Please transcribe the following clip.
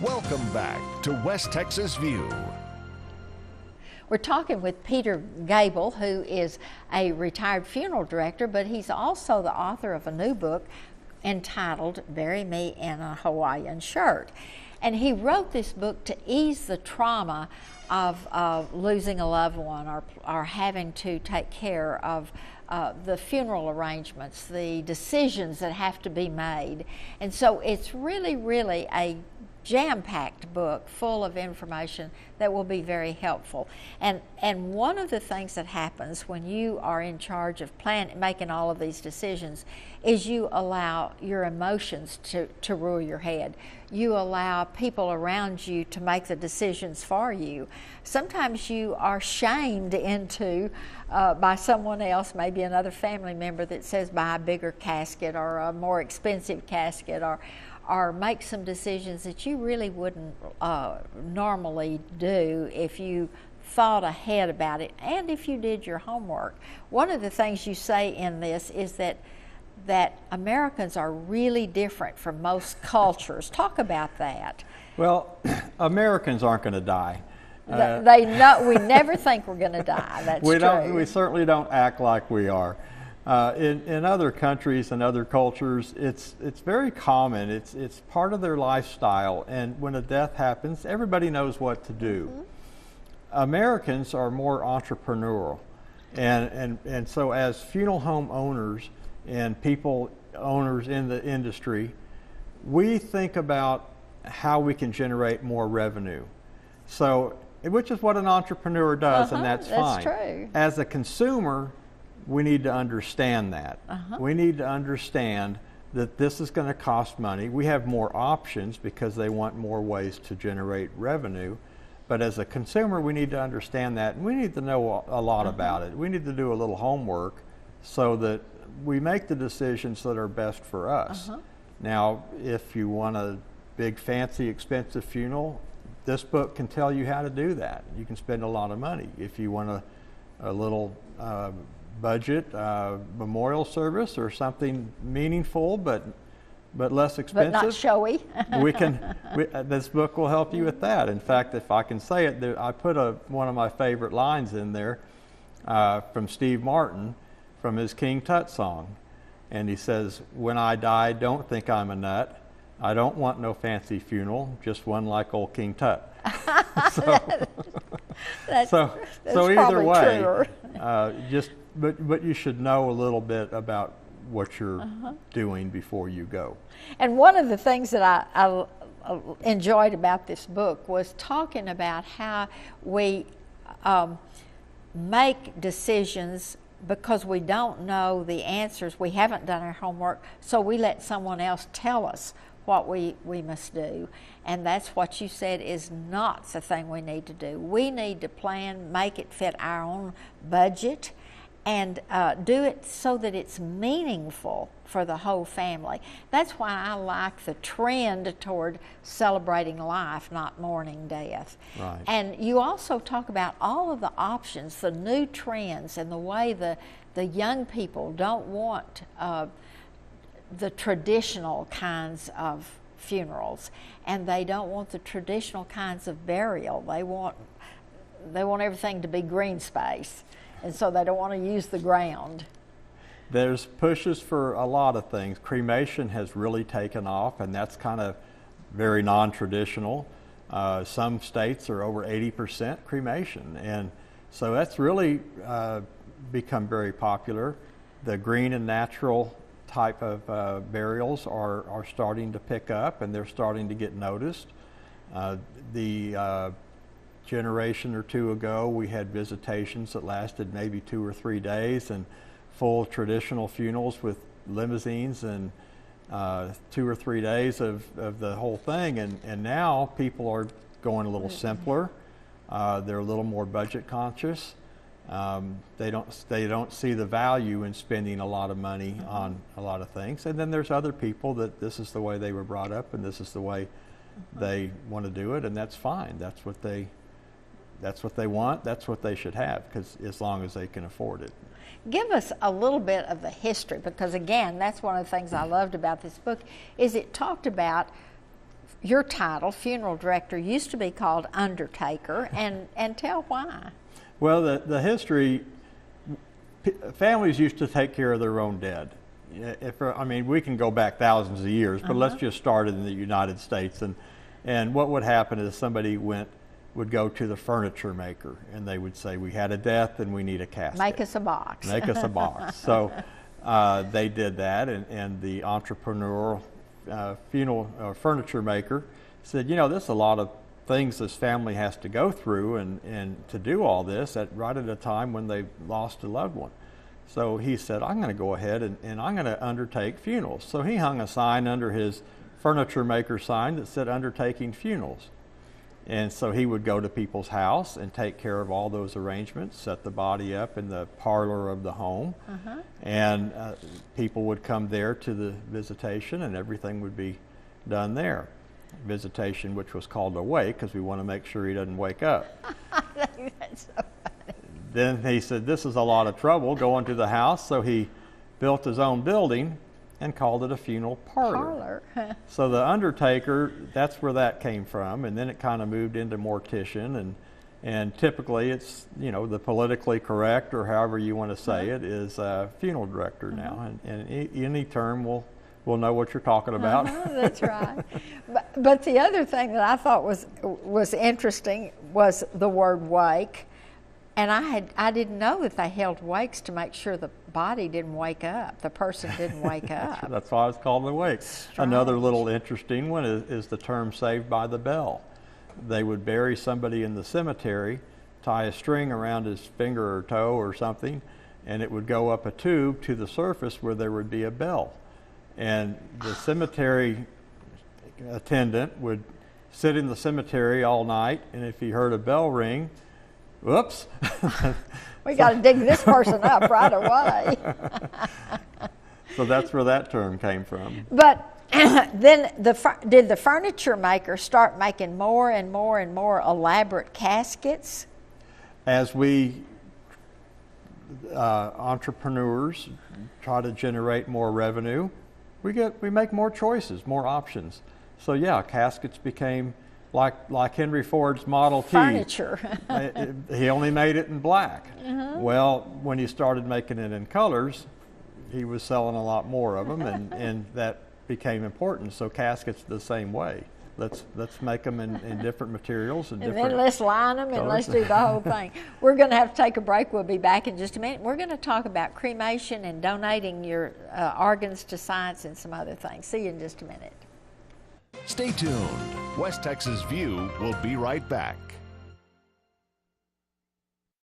Welcome back to West Texas View. We're talking with Peter Gabel, who is a retired funeral director, but he's also the author of a new book entitled Bury Me in a Hawaiian Shirt. And he wrote this book to ease the trauma of losing a loved one or having to take care of the funeral arrangements, the decisions that have to be made. And so it's really, really a jam-packed book full of information that will be very helpful. And one of the things that happens when you are in charge of making all of these decisions is you allow your emotions to rule your head. You allow people around you to make the decisions for you. Sometimes you are shamed into by someone else, maybe another family member, that says buy a bigger casket or a more expensive casket, or make some decisions that you really wouldn't normally do if you thought ahead about it and if you did your homework. One of the things you say in this is that Americans are really different from most cultures. Talk about that. Well, Americans aren't going to die. We never think we're going to die. That's true. We certainly don't act like we are. In other countries and other cultures, it's very common. It's part of their lifestyle, and when a death happens, everybody knows what to do. Mm-hmm. Americans are more entrepreneurial, and so as funeral home owners and owners in the industry, we think about how we can generate more revenue. So, which is what an entrepreneur does, and that's fine. That's true. As a consumer, we need to understand that. We need to understand that this is going to cost money. We have more options because they want more ways to generate revenue. But as a consumer, we need to understand that, and we need to know a lot about it. We need to do a little homework so that we make the decisions that are best for us. Now, if you want a big, fancy, expensive funeral, this book can tell you how to do that. You can spend a lot of money. If you want a little budget memorial service or something meaningful but less expensive, but not showy, this book will help you with that. In fact, if I can say it, I put one of my favorite lines in there from Steve Martin from his King Tut song, and he says, "When I die, don't think I'm a nut. I don't want no fancy funeral, just one like old King Tut." That's either way, truer. But you should know a little bit about what you're doing before you go. And one of the things that I enjoyed about this book was talking about how we make decisions because we don't know the answers. We haven't done our homework, so we let someone else tell us what we must do. And that's what you said is not the thing we need to do. We need to plan, make it fit our own budget, and do it so that it's meaningful for the whole family. That's why I like the trend toward celebrating life, not mourning death. Right. And you also talk about all of the options, the new trends, and the way the young people don't want the traditional kinds of funerals, and they don't want the traditional kinds of burial. They want everything to be green space, and so they don't want to use the ground. There's pushes for a lot of things. Cremation has really taken off, and that's kind of very non-traditional. Some states are over 80% cremation, and so that's really become very popular. The green and natural type of burials are starting to pick up, and they're starting to get noticed. The generation or two ago, we had visitations that lasted maybe 2 or 3 days, and full traditional funerals with limousines and 2 or 3 days of the whole thing. And now people are going a little simpler. They're a little more budget conscious. They don't see the value in spending a lot of money on a lot of things. And then there's other people that this is the way they were brought up, and this is the way they want to do it, and that's fine. That's what they want. That's what they should have, because as long as they can afford it. Give us a little bit of the history, because again, that's one of the things I loved about this book, is it talked about your title, funeral director, used to be called undertaker, and tell why. Well, the history, families used to take care of their own dead. I mean, we can go back thousands of years, but let's just start in the United States. And what would happen is somebody would go to the furniture maker, and they would say, we had a death and we need a casket. Make us a box. Make us a box. So they did that, and the entrepreneurial funeral furniture maker said, you know, there's a lot of things this family has to go through and to do all this right at a time when they lost a loved one. So he said, I'm going to go ahead and I'm going to undertake funerals. So he hung a sign under his furniture maker sign that said undertaking funerals. And so he would go to people's house and take care of all those arrangements, set the body up in the parlor of the home, and people would come there to the visitation, and everything would be done there. Visitation, which was called a wake, because we want to make sure he doesn't wake up. That's so funny. Then he said, this is a lot of trouble going to the house, so he built his own building and called it a funeral parlor. So the undertaker, that's where that came from, and then it kind of moved into mortician, and typically it's, you know, the politically correct, or however you want to say it, is funeral director now, and any term will know what you're talking about. That's right. But the other thing that I thought was interesting was the word wake. And I didn't know that they held wakes to make sure the body didn't wake up, the person didn't wake up. That's why it's called a wake. Strange. Another little interesting one is the term saved by the bell. They would bury somebody in the cemetery, tie a string around his finger or toe or something, and it would go up a tube to the surface where there would be a bell. And the cemetery attendant would sit in the cemetery all night, and if he heard a bell ring, whoops. We got to dig this person up right away. So that's where that term came from. But then did the furniture maker start making more and more and more elaborate caskets? As we entrepreneurs try to generate more revenue, we make more choices, more options. So yeah, caskets became like Henry Ford's Model T. Furniture. He only made it in black. Well, when he started making it in colors, he was selling a lot more of them, and that became important. So caskets the same way. Let's make them in different materials and different then let's line them and colors. let's do the whole thing. We're going to have to take a break. We'll be back in just a minute. We're going to talk about cremation and donating your organs to science and some other things. See you in just a minute. Stay tuned. West Texas View will be right back.